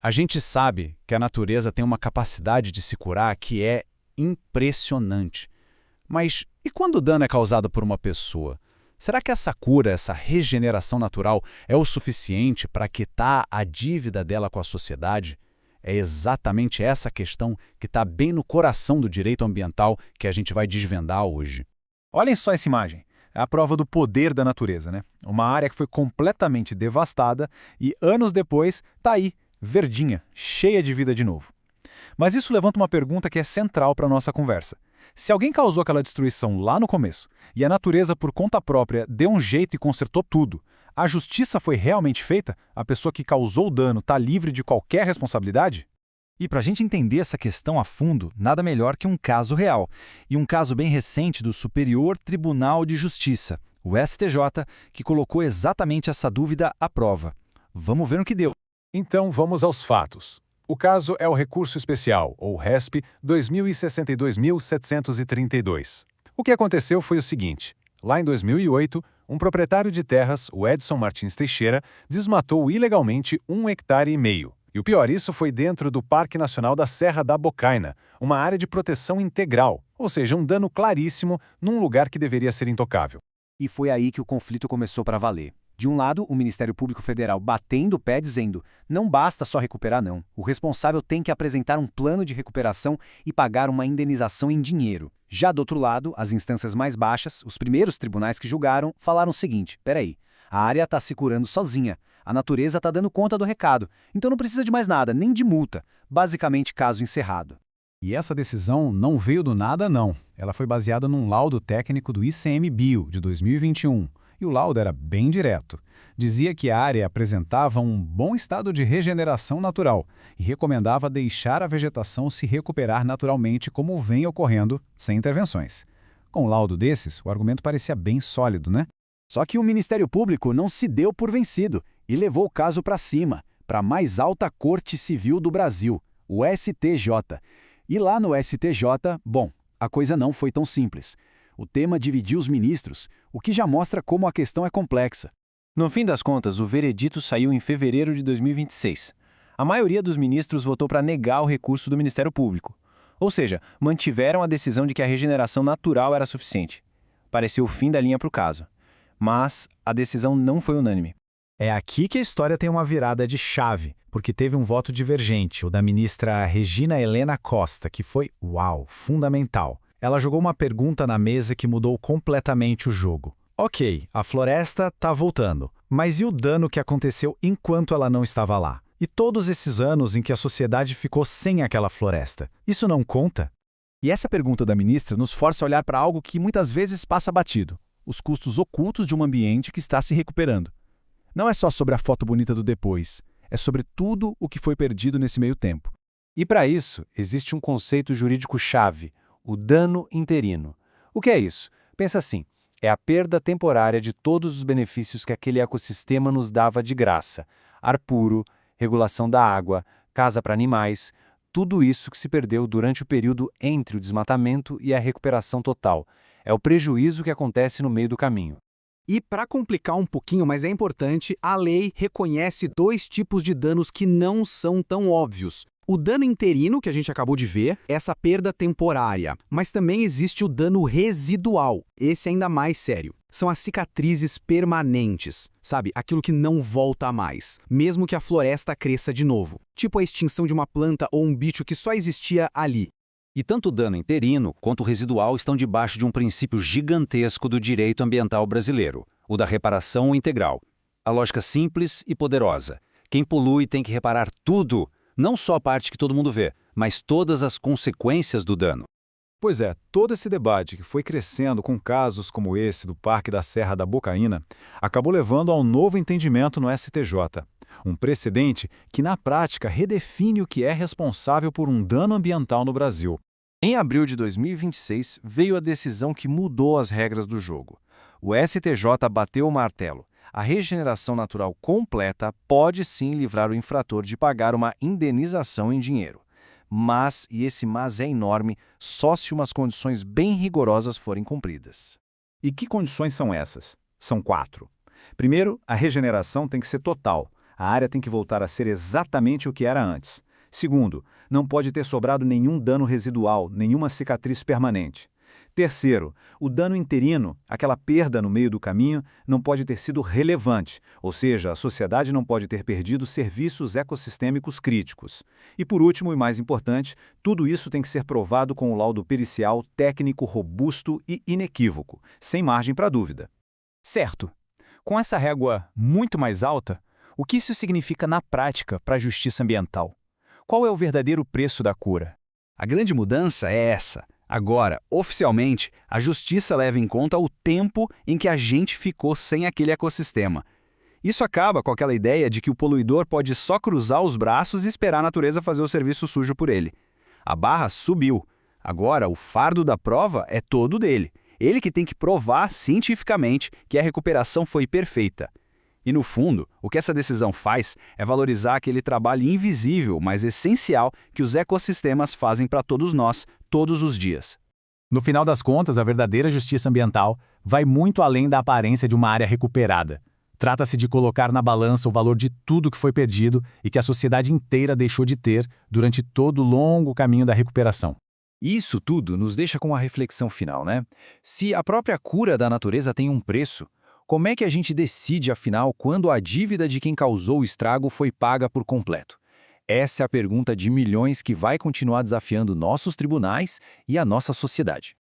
A gente sabe que a natureza tem uma capacidade de se curar que é impressionante. Mas e quando o dano é causado por uma pessoa? Será que essa cura, essa regeneração natural é o suficiente para quitar a dívida dela com a sociedade? É exatamente essa questão que está bem no coração do direito ambiental que a gente vai desvendar hoje. Olhem só essa imagem. É a prova do poder da natureza, né? Uma área que foi completamente devastada e anos depois está aí, verdinha, cheia de vida de novo. Mas isso levanta uma pergunta que é central para a nossa conversa. Se alguém causou aquela destruição lá no começo e a natureza por conta própria deu um jeito e consertou tudo, a justiça foi realmente feita? A pessoa que causou o dano está livre de qualquer responsabilidade? E para a gente entender essa questão a fundo, nada melhor que um caso real. E um caso bem recente do Superior Tribunal de Justiça, o STJ, que colocou exatamente essa dúvida à prova. Vamos ver no que deu. Então vamos aos fatos. O caso é o Recurso Especial, ou RESP, 2062.732. O que aconteceu foi o seguinte. Lá em 2008, um proprietário de terras, o Edson Martins Teixeira, desmatou ilegalmente 1,5 hectares. E o pior, isso foi dentro do Parque Nacional da Serra da Bocaina, uma área de proteção integral, ou seja, um dano claríssimo num lugar que deveria ser intocável. E foi aí que o conflito começou para valer. De um lado, o Ministério Público Federal batendo o pé dizendo: não basta só recuperar não, o responsável tem que apresentar um plano de recuperação e pagar uma indenização em dinheiro. Já do outro lado, as instâncias mais baixas, os primeiros tribunais que julgaram, falaram o seguinte: peraí, a área está se curando sozinha, a natureza está dando conta do recado, então não precisa de mais nada, nem de multa. Basicamente, caso encerrado. E essa decisão não veio do nada, não. Ela foi baseada num laudo técnico do ICMBio, de 2021. E o laudo era bem direto. Dizia que a área apresentava um bom estado de regeneração natural e recomendava deixar a vegetação se recuperar naturalmente como vem ocorrendo, sem intervenções. Com um laudo desses, o argumento parecia bem sólido, né? Só que o Ministério Público não se deu por vencido e levou o caso para cima, para a mais alta Corte Civil do Brasil, o STJ. E lá no STJ, bom, a coisa não foi tão simples. O tema dividiu os ministros, o que já mostra como a questão é complexa. No fim das contas, o veredito saiu em fevereiro de 2026. A maioria dos ministros votou para negar o recurso do Ministério Público. Ou seja, mantiveram a decisão de que a regeneração natural era suficiente. Pareceu o fim da linha para o caso. Mas a decisão não foi unânime. É aqui que a história tem uma virada de chave, porque teve um voto divergente, o da ministra Regina Helena Costa, que foi, fundamental. Ela jogou uma pergunta na mesa que mudou completamente o jogo. Ok, a floresta está voltando, mas e o dano que aconteceu enquanto ela não estava lá? E todos esses anos em que a sociedade ficou sem aquela floresta? Isso não conta? E essa pergunta da ministra nos força a olhar para algo que muitas vezes passa batido: os custos ocultos de um ambiente que está se recuperando. Não é só sobre a foto bonita do depois, é sobre tudo o que foi perdido nesse meio tempo. E para isso, existe um conceito jurídico-chave: o dano interino. O que é isso? Pensa assim, é a perda temporária de todos os benefícios que aquele ecossistema nos dava de graça. Ar puro, regulação da água, casa para animais, tudo isso que se perdeu durante o período entre o desmatamento e a recuperação total. É o prejuízo que acontece no meio do caminho. E para complicar um pouquinho, mas é importante, a lei reconhece dois tipos de danos que não são tão óbvios. O dano interino, que a gente acabou de ver, é essa perda temporária. Mas também existe o dano residual. Esse é ainda mais sério. São as cicatrizes permanentes, sabe? Aquilo que não volta mais, mesmo que a floresta cresça de novo. Tipo a extinção de uma planta ou um bicho que só existia ali. E tanto o dano interino quanto o residual estão debaixo de um princípio gigantesco do direito ambiental brasileiro, o da reparação integral. A lógica simples e poderosa. Quem polui tem que reparar tudo, não só a parte que todo mundo vê, mas todas as consequências do dano. Pois é, todo esse debate que foi crescendo com casos como esse do Parque da Serra da Bocaina acabou levando a um novo entendimento no STJ. Um precedente que, na prática, redefine o que é responsável por um dano ambiental no Brasil. Em abril de 2026, veio a decisão que mudou as regras do jogo. O STJ bateu o martelo. A regeneração natural completa pode sim livrar o infrator de pagar uma indenização em dinheiro. Mas, e esse mas é enorme, só se umas condições bem rigorosas forem cumpridas. E que condições são essas? São 4. Primeiro, a regeneração tem que ser total. A área tem que voltar a ser exatamente o que era antes. Segundo, não pode ter sobrado nenhum dano residual, nenhuma cicatriz permanente. Terceiro, o dano interino, aquela perda no meio do caminho, não pode ter sido relevante, ou seja, a sociedade não pode ter perdido serviços ecossistêmicos críticos. E por último, e mais importante, tudo isso tem que ser provado com o laudo pericial técnico robusto e inequívoco, sem margem para dúvida. Certo. Com essa régua muito mais alta, o que isso significa na prática para a justiça ambiental? Qual é o verdadeiro preço da cura? A grande mudança é essa. Agora, oficialmente, a justiça leva em conta o tempo em que a gente ficou sem aquele ecossistema. Isso acaba com aquela ideia de que o poluidor pode só cruzar os braços e esperar a natureza fazer o serviço sujo por ele. A barra subiu. Agora, o fardo da prova é todo dele. Ele que tem que provar cientificamente que a recuperação foi perfeita. E, no fundo, o que essa decisão faz é valorizar aquele trabalho invisível, mas essencial, que os ecossistemas fazem para todos nós, todos os dias. No final das contas, a verdadeira justiça ambiental vai muito além da aparência de uma área recuperada. Trata-se de colocar na balança o valor de tudo que foi perdido e que a sociedade inteira deixou de ter durante todo o longo caminho da recuperação. Isso tudo nos deixa com a reflexão final, né? Se a própria cura da natureza tem um preço, como é que a gente decide, afinal, quando a dívida de quem causou o estrago foi paga por completo? Essa é a pergunta de milhões que vai continuar desafiando nossos tribunais e a nossa sociedade.